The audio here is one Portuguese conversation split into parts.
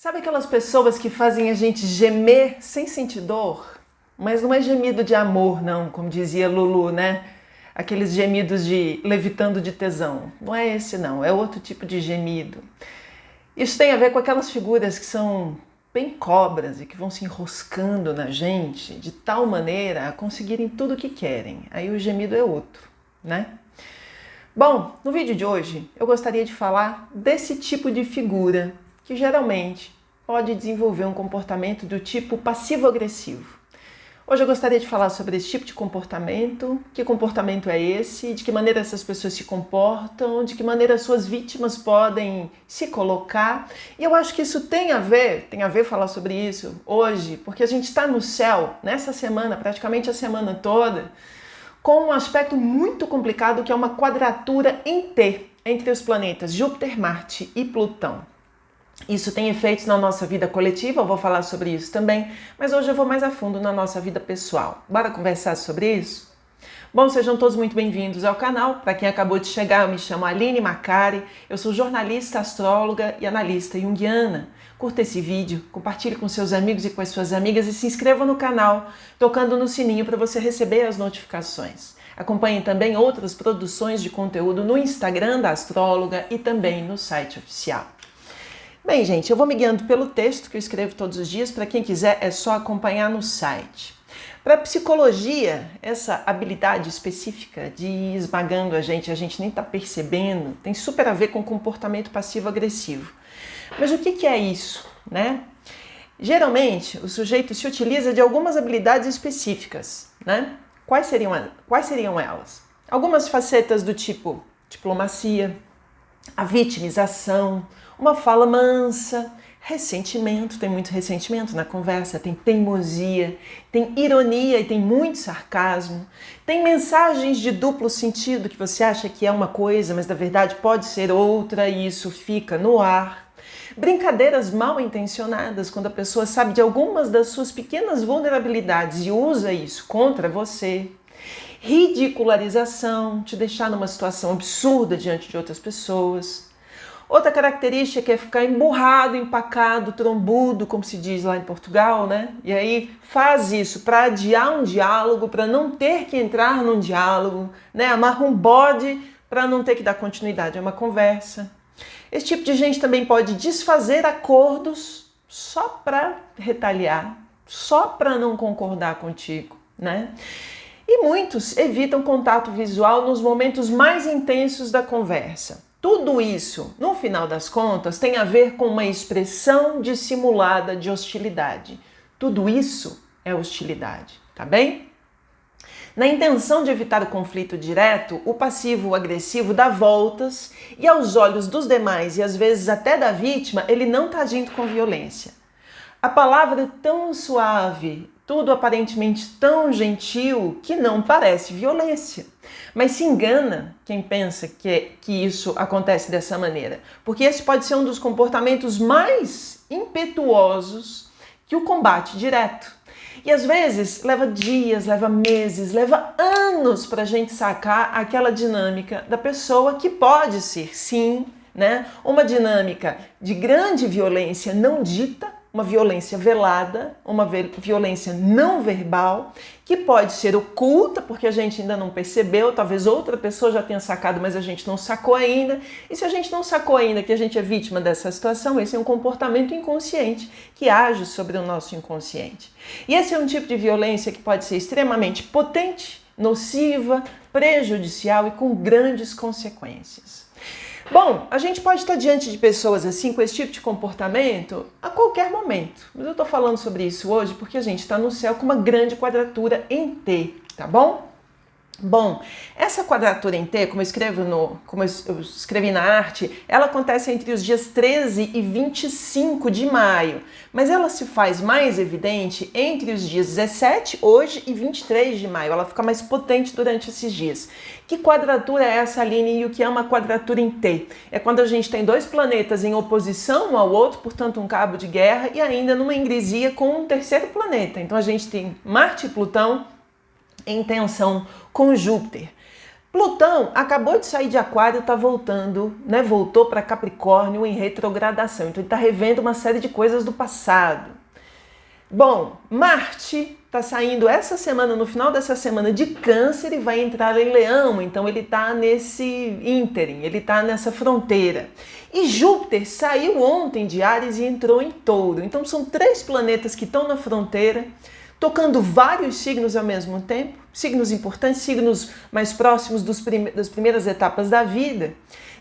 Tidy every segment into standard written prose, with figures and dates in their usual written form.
Sabe aquelas pessoas que fazem a gente gemer sem sentir dor? Mas não é gemido de amor, não, como dizia Lulu, né? Aqueles gemidos de levitando de tesão. Não é esse, não. É outro tipo de gemido. Isso tem a ver com aquelas figuras que são bem cobras e que vão se enroscando na gente de tal maneira a conseguirem tudo o que querem. Aí o gemido é outro, né? Bom, no vídeo de hoje eu gostaria de falar desse tipo de figura que geralmente pode desenvolver um comportamento do tipo passivo-agressivo. Hoje eu gostaria de falar sobre esse tipo de comportamento, que comportamento é esse, de que maneira essas pessoas se comportam, de que maneira suas vítimas podem se colocar. E eu acho que isso tem a ver falar sobre isso hoje, porque a gente está no céu, nessa semana, praticamente a semana toda, com um aspecto muito complicado que é uma quadratura em T entre os planetas Júpiter, Marte e Plutão. Isso tem efeitos na nossa vida coletiva, eu vou falar sobre isso também, mas hoje eu vou mais a fundo na nossa vida pessoal. Bora conversar sobre isso? Bom, sejam todos muito bem-vindos ao canal. Para quem acabou de chegar, eu me chamo Aline Macari, eu sou jornalista, astróloga e analista junguiana. Curta esse vídeo, compartilhe com seus amigos e com as suas amigas e se inscreva no canal, tocando no sininho para você receber as notificações. Acompanhe também outras produções de conteúdo no Instagram da astróloga e também no site oficial. Bem, gente, eu vou me guiando pelo texto que eu escrevo todos os dias. Para quem quiser, é só acompanhar no site. Para a psicologia, essa habilidade específica de ir esmagando a gente nem está percebendo, tem super a ver com comportamento passivo-agressivo. Mas o que é isso, né? Geralmente, o sujeito se utiliza de algumas habilidades específicas, né? Quais seriam elas? Algumas facetas do tipo diplomacia, a vitimização, uma fala mansa, ressentimento, tem muito ressentimento na conversa, tem teimosia, tem ironia e tem muito sarcasmo, tem mensagens de duplo sentido que você acha que é uma coisa, mas na verdade pode ser outra e isso fica no ar. Brincadeiras mal intencionadas, quando a pessoa sabe de algumas das suas pequenas vulnerabilidades e usa isso contra você. Ridicularização, te deixar numa situação absurda diante de outras pessoas. Outra característica é ficar emburrado, empacado, trombudo, como se diz lá em Portugal, né? E aí faz isso para adiar um diálogo, para não ter que entrar num diálogo, né? Amarra um bode para não ter que dar continuidade a uma conversa. Esse tipo de gente também pode desfazer acordos só para retaliar, só para não concordar contigo, né? E muitos evitam contato visual nos momentos mais intensos da conversa. Tudo isso, no final das contas, tem a ver com uma expressão dissimulada de hostilidade. Tudo isso é hostilidade, tá bem? Na intenção de evitar o conflito direto, o passivo-agressivo dá voltas e aos olhos dos demais e às vezes até da vítima, ele não está agindo com violência. A palavra é tão suave, tudo aparentemente tão gentil que não parece violência. Mas se engana quem pensa que isso acontece dessa maneira, porque esse pode ser um dos comportamentos mais impetuosos que o combate direto. E às vezes leva dias, leva meses, leva anos para a gente sacar aquela dinâmica da pessoa que pode ser, sim, né, uma dinâmica de grande violência não dita, uma violência velada, uma violência não verbal, que pode ser oculta, porque a gente ainda não percebeu, talvez outra pessoa já tenha sacado, mas a gente não sacou ainda. E se a gente não sacou ainda que a gente é vítima dessa situação, esse é um comportamento inconsciente que age sobre o nosso inconsciente. E esse é um tipo de violência que pode ser extremamente potente, nociva, prejudicial e com grandes consequências. Bom, a gente pode estar diante de pessoas assim, com esse tipo de comportamento, a qualquer momento. Mas eu estou falando sobre isso hoje porque a gente está no céu com uma grande quadratura em T, tá bom? Bom, essa quadratura em T, como eu escrevi na arte, ela acontece entre os dias 13 e 25 de maio, mas ela se faz mais evidente entre os dias 17, hoje, e 23 de maio. Ela fica mais potente durante esses dias. Que quadratura é essa, Aline? E o que é uma quadratura em T? É quando a gente tem dois planetas em oposição um ao outro, portanto um cabo de guerra, e ainda numa ingresia com um terceiro planeta. Então a gente tem Marte e Plutão em tensão com Júpiter. Plutão acabou de sair de Aquário, está voltando, né? Voltou para Capricórnio em retrogradação. Então ele está revendo uma série de coisas do passado. Bom, Marte está saindo essa semana, no final dessa semana, de Câncer e vai entrar em Leão. Então ele está nesse ínterim, ele está nessa fronteira. E Júpiter saiu ontem de Áries e entrou em Touro. Então são 3 planetas que estão na fronteira, tocando vários signos ao mesmo tempo, signos importantes, signos mais próximos das primeiras etapas da vida,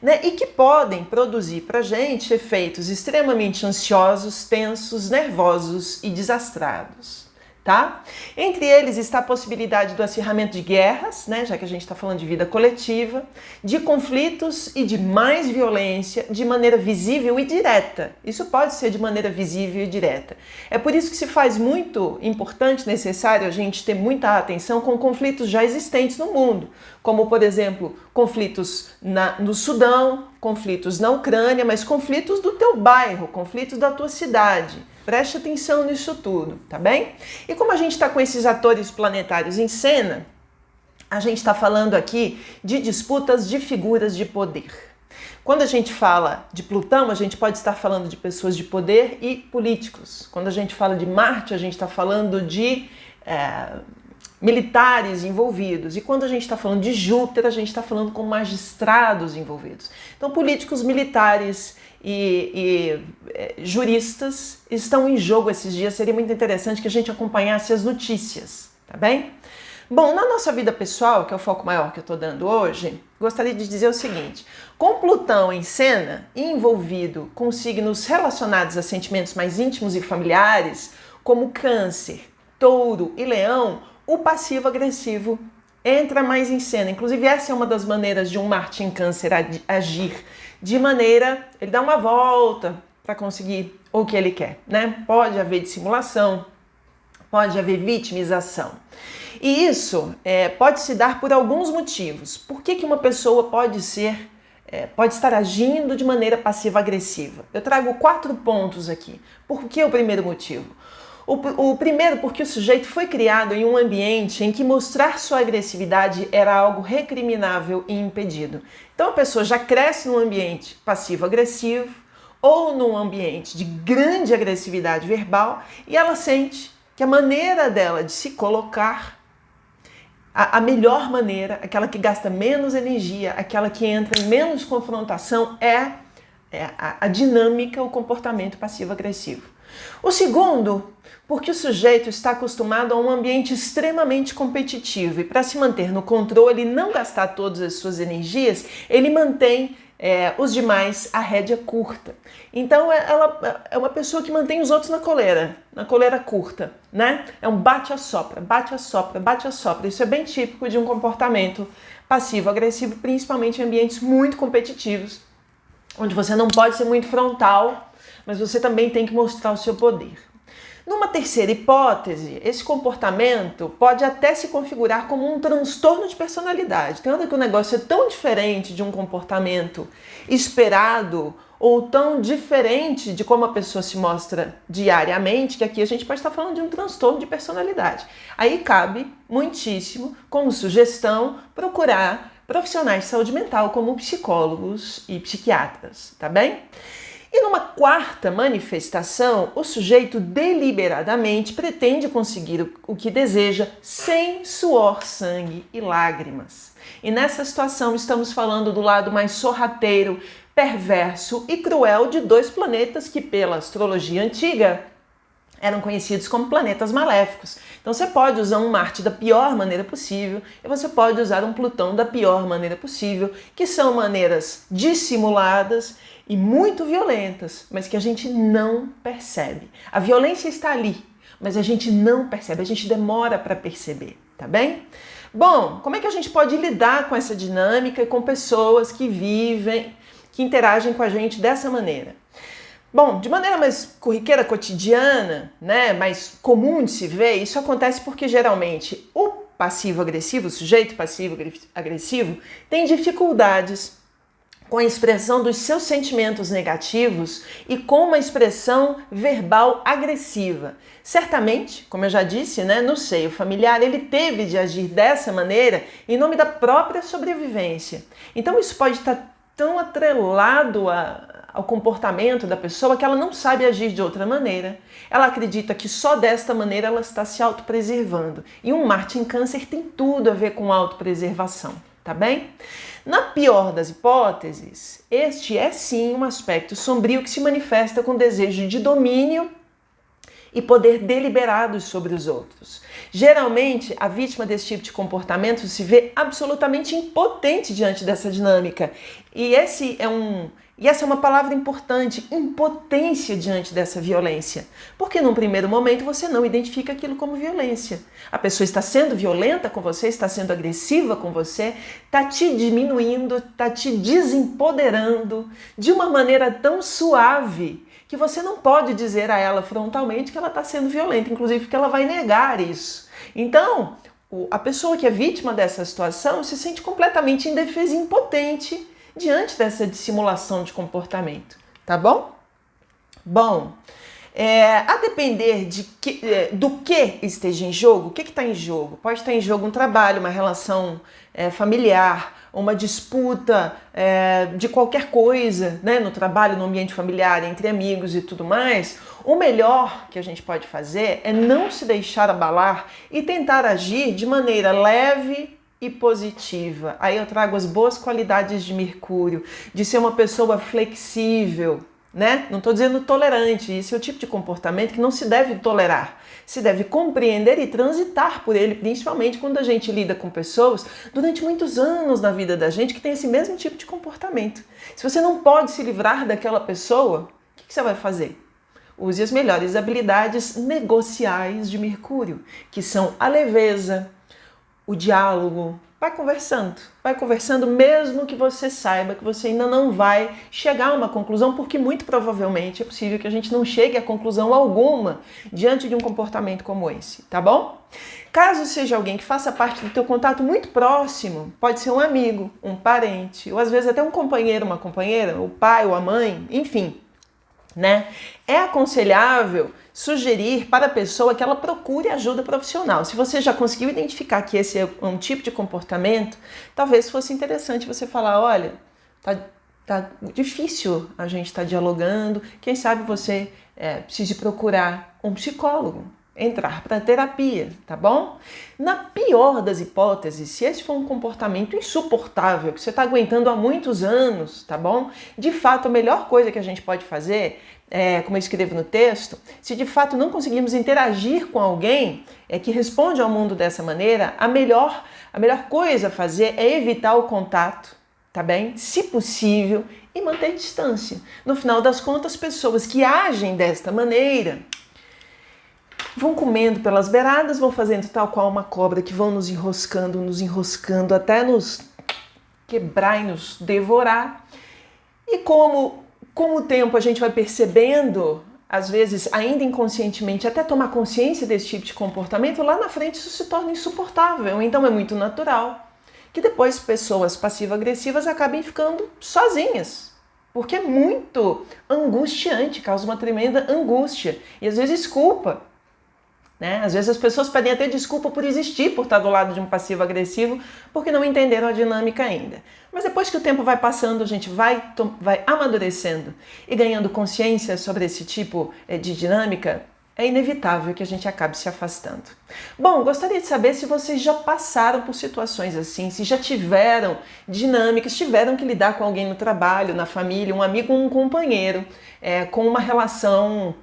né? E que podem produzir para a gente efeitos extremamente ansiosos, tensos, nervosos e desastrados. Tá? Entre eles está a possibilidade do acirramento de guerras, né, já que a gente está falando de vida coletiva, de conflitos e de mais violência de maneira visível e direta. Isso pode ser de maneira visível e direta. É por isso que se faz muito importante, necessário a gente ter muita atenção com conflitos já existentes no mundo, como, por exemplo, conflitos no Sudão, conflitos na Ucrânia, mas conflitos do teu bairro, conflitos da tua cidade. Preste atenção nisso tudo, tá bem? E como a gente está com esses atores planetários em cena, a gente está falando aqui de disputas de figuras de poder. Quando a gente fala de Plutão, a gente pode estar falando de pessoas de poder e políticos. Quando a gente fala de Marte, a gente está falando de militares envolvidos. E quando a gente está falando de Júpiter, a gente está falando com magistrados envolvidos. Então, políticos, militares e juristas estão em jogo esses dias. Seria muito interessante que a gente acompanhasse as notícias, tá bem? Bom, na nossa vida pessoal, que é o foco maior que eu estou dando hoje, gostaria de dizer o seguinte: com Plutão em cena e envolvido com signos relacionados a sentimentos mais íntimos e familiares, como Câncer, Touro e Leão, o passivo-agressivo entra mais em cena. Inclusive, essa é uma das maneiras de um Marte em Câncer agir. De maneira, ele dá uma volta para conseguir o que ele quer, né? Pode haver dissimulação, pode haver vitimização. E isso pode se dar por alguns motivos. Por que uma pessoa pode estar agindo de maneira passiva-agressiva? Eu trago 4 pontos aqui. Por que o primeiro motivo? O primeiro, porque o sujeito foi criado em um ambiente em que mostrar sua agressividade era algo recriminável e impedido. Então a pessoa já cresce num ambiente passivo-agressivo ou num ambiente de grande agressividade verbal e ela sente que a maneira dela de se colocar, a melhor maneira, aquela que gasta menos energia, aquela que entra em menos confrontação é a dinâmica, o comportamento passivo-agressivo. O segundo, porque o sujeito está acostumado a um ambiente extremamente competitivo e para se manter no controle e não gastar todas as suas energias, ele mantém os demais a rédea curta. Então ela é uma pessoa que mantém os outros na coleira curta, né? É um bate-a-sopra, bate-a-sopra, bate-a-sopra. Isso é bem típico de um comportamento passivo-agressivo, principalmente em ambientes muito competitivos, onde você não pode ser muito frontal, mas você também tem que mostrar o seu poder. Numa terceira hipótese, esse comportamento pode até se configurar como um transtorno de personalidade. Tem hora que o negócio é tão diferente de um comportamento esperado ou tão diferente de como a pessoa se mostra diariamente, que aqui a gente pode estar falando de um transtorno de personalidade. Aí cabe muitíssimo, como sugestão, procurar profissionais de saúde mental como psicólogos e psiquiatras, tá bem? E numa quarta manifestação, o sujeito deliberadamente pretende conseguir o que deseja sem suor, sangue e lágrimas. E nessa situação estamos falando do lado mais sorrateiro, perverso e cruel de 2 planetas que, pela astrologia antiga, eram conhecidos como planetas maléficos. Então você pode usar um Marte da pior maneira possível e você pode usar um Plutão da pior maneira possível, que são maneiras dissimuladas e muito violentas, mas que a gente não percebe. A violência está ali, mas a gente não percebe, a gente demora para perceber, tá bem? Bom, como é que a gente pode lidar com essa dinâmica e com pessoas que vivem, que interagem com a gente dessa maneira? Bom, de maneira mais corriqueira, cotidiana, né, mais comum de se ver, isso acontece porque geralmente o passivo-agressivo, o sujeito passivo-agressivo, tem dificuldades com a expressão dos seus sentimentos negativos e com uma expressão verbal agressiva. Certamente, como eu já disse, né, no seio familiar, ele teve de agir dessa maneira em nome da própria sobrevivência. Então isso pode estar tão atrelado ao comportamento da pessoa que ela não sabe agir de outra maneira. Ela acredita que só desta maneira ela está se autopreservando. E um Marte em Câncer tem tudo a ver com autopreservação, tá bem? Na pior das hipóteses, este é sim um aspecto sombrio que se manifesta com desejo de domínio e poder deliberados sobre os outros. Geralmente, a vítima desse tipo de comportamento se vê absolutamente impotente diante dessa dinâmica. E essa é uma palavra importante, impotência diante dessa violência. Porque num primeiro momento você não identifica aquilo como violência. A pessoa está sendo violenta com você, está sendo agressiva com você, está te diminuindo, está te desempoderando de uma maneira tão suave que você não pode dizer a ela frontalmente que ela está sendo violenta, inclusive porque ela vai negar isso. Então, a pessoa que é vítima dessa situação se sente completamente indefesa e impotente diante dessa dissimulação de comportamento, tá bom? Bom, a depender do que esteja em jogo, o que está em jogo? Pode estar em jogo um trabalho, uma relação familiar, uma disputa de qualquer coisa, né, no trabalho, no ambiente familiar, entre amigos e tudo mais. O melhor que a gente pode fazer é não se deixar abalar e tentar agir de maneira leve e positiva. Aí eu trago as boas qualidades de Mercúrio, de ser uma pessoa flexível, né? Não estou dizendo tolerante, isso é o tipo de comportamento que não se deve tolerar. Se deve compreender e transitar por ele, principalmente quando a gente lida com pessoas durante muitos anos na vida da gente que tem esse mesmo tipo de comportamento. Se você não pode se livrar daquela pessoa, o que você vai fazer? Use as melhores habilidades negociais de Mercúrio, que são a leveza, o diálogo. Vai conversando mesmo que você saiba que você ainda não vai chegar a uma conclusão, porque muito provavelmente é possível que a gente não chegue a conclusão alguma diante de um comportamento como esse, tá bom? Caso seja alguém que faça parte do teu contato muito próximo, pode ser um amigo, um parente, ou às vezes até um companheiro, uma companheira, o pai ou a mãe, enfim, né? É aconselhável sugerir para a pessoa que ela procure ajuda profissional. Se você já conseguiu identificar que esse é um tipo de comportamento, talvez fosse interessante você falar, olha, tá difícil a gente estar dialogando, quem sabe você precise procurar um psicólogo, entrar para terapia, tá bom? Na pior das hipóteses, se esse for um comportamento insuportável, que você está aguentando há muitos anos, tá bom? De fato, a melhor coisa que a gente pode fazer, como eu escrevo no texto, se de fato não conseguimos interagir com alguém que responde ao mundo dessa maneira, a melhor coisa a fazer é evitar o contato, tá bem? Se possível, e manter distância. No final das contas, pessoas que agem desta maneira vão comendo pelas beiradas, vão fazendo tal qual uma cobra, que vão nos enroscando até nos quebrar e nos devorar. E como com o tempo a gente vai percebendo, às vezes ainda inconscientemente, até tomar consciência desse tipo de comportamento, lá na frente isso se torna insuportável. Então é muito natural que depois pessoas passivo-agressivas acabem ficando sozinhas, porque é muito angustiante, causa uma tremenda angústia e às vezes culpa. Né? Às vezes as pessoas pedem até desculpa por existir, por estar do lado de um passivo-agressivo, porque não entenderam a dinâmica ainda. Mas depois que o tempo vai passando, a gente vai amadurecendo e ganhando consciência sobre esse tipo de dinâmica, é inevitável que a gente acabe se afastando. Bom, gostaria de saber se vocês já passaram por situações assim, se já tiveram dinâmicas, tiveram que lidar com alguém no trabalho, na família, um amigo, um companheiro, com uma relação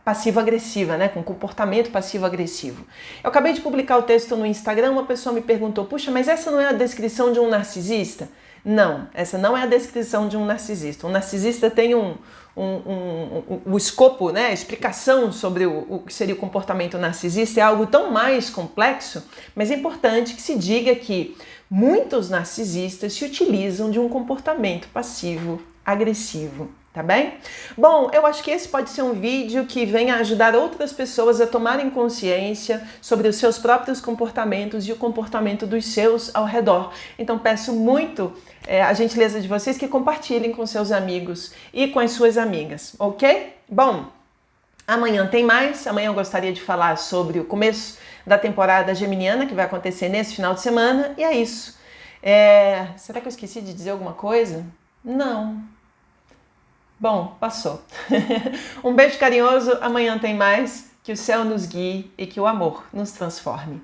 passivo-agressiva, né? Com comportamento passivo-agressivo. Eu acabei de publicar o texto no Instagram, uma pessoa me perguntou, puxa, mas essa não é a descrição de um narcisista? Não, essa não é a descrição de um narcisista. Um narcisista tem o escopo, né, a explicação sobre o que seria o comportamento narcisista é algo tão mais complexo, mas é importante que se diga que muitos narcisistas se utilizam de um comportamento passivo agressivo, tá bem? Bom, eu acho que esse pode ser um vídeo que venha ajudar outras pessoas a tomarem consciência sobre os seus próprios comportamentos e o comportamento dos seus ao redor. Então peço muito a gentileza de vocês que compartilhem com seus amigos e com as suas amigas, ok? Bom, amanhã tem mais. Amanhã eu gostaria de falar sobre o começo da temporada geminiana que vai acontecer nesse final de semana. E é isso. Será que eu esqueci de dizer alguma coisa? Não. Bom, passou. Um beijo carinhoso. Amanhã tem mais. Que o céu nos guie e que o amor nos transforme.